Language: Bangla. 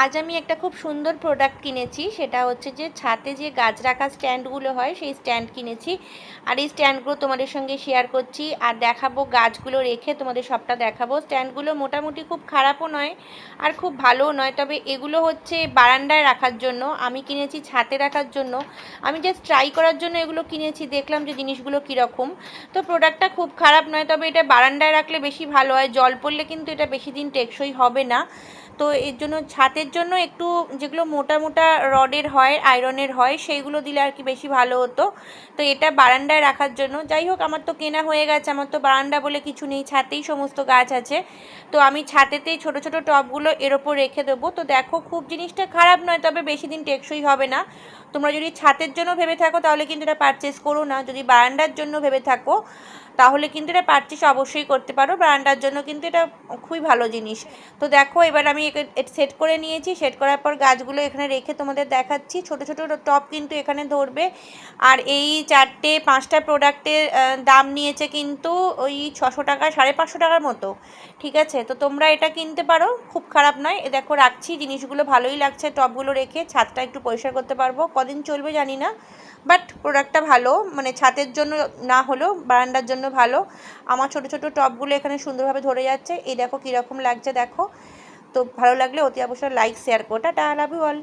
আজ আমি একটা খুব সুন্দর প্রোডাক্ট কিনেছি, সেটা হচ্ছে যে ছাদে যে গাছ রাখা স্ট্যান্ডগুলো হয় সেই স্ট্যান্ড কিনেছি। আর এই স্ট্যান্ডগুলো তোমাদের সঙ্গে শেয়ার করছি আর দেখাবো, গাছগুলো রেখে তোমাদের সবটা দেখাবো। স্ট্যান্ডগুলো মোটামুটি খুব খারাপও নয় আর খুব ভালোও নয়, তবে এগুলো হচ্ছে বারান্দায় রাখার জন্য, আমি কিনেছি ছাদে রাখার জন্য। আমি জাস্ট ট্রাই করার জন্য এগুলো কিনেছি, দেখলাম যে জিনিসগুলো কীরকম। তো প্রোডাক্টটা খুব খারাপ নয়, তবে এটা বারান্দায় রাখলে বেশি ভালো হয়, জল পড়লে কিন্তু এটা বেশি দিন টেকসই হবে না। তো এর জন্য ছাদের জন্য একটু যেগুলো মোটা মোটা রডের হয়, আয়রনের হয়, সেইগুলো দিলে আর কি বেশি ভালো হতো। তো এটা বারান্দায় রাখার জন্য। যাই হোক, আমার তো কেনা হয়ে গেছে, আমার তো বারান্দা বলে কিছু নেই, ছাদেই সমস্ত গাছ আছে। তো আমি ছাদেতেই ছোট ছোট টবগুলো এর ওপর রেখে দেবো। তো দেখো, খুব জিনিসটা খারাপ নয়, তবে বেশি দিন টেকসই হবে না। তোমরা যদি ছাদের জন্য ভেবে থাকো তাহলে কিন্তু এটা পারচেস করো না, যদি বারান্দার জন্য ভেবে থাকো তাহলে কিন্তু এটা পারচেস অবশ্যই করতে পারো। বারান্দার জন্য কিন্তু এটা খুবই ভালো জিনিস। তো দেখো, এবার আমি সেট করে নিয়েছি। সেট করার পর গাছগুলো এখানে রেখে তোমাদের দেখাচ্ছি। ছোট ছোট টব কিন্তু এখানে ধরবে। আর এই 4-5টা প্রোডাক্টের দাম নিয়েছে কিন্তু ওই 600 টাকা, 550 টাকার মতো। ঠিক আছে, তো তোমরা এটা কিনতে পারো, খুব খারাপ নয়। এ দেখো রাখছি, জিনিসগুলো ভালোই লাগছে, টবগুলো রেখে ছাদটা একটু পরিষ্কার করতে পারবো। কদিন চলবে জানি না, বাট প্রোডাক্টটা ভালো, মানে ছাদের জন্য না হলেও বারান্দার জন্য ভালো। আমার ছোট ছোট টবগুলো এখানে সুন্দরভাবে ধরে যাচ্ছে। এই দেখো কীরকম লাগছে, দেখো। তো ভালো লাগলে অতি অবশ্যই লাইক শেয়ার করো। Ta ta, love you all.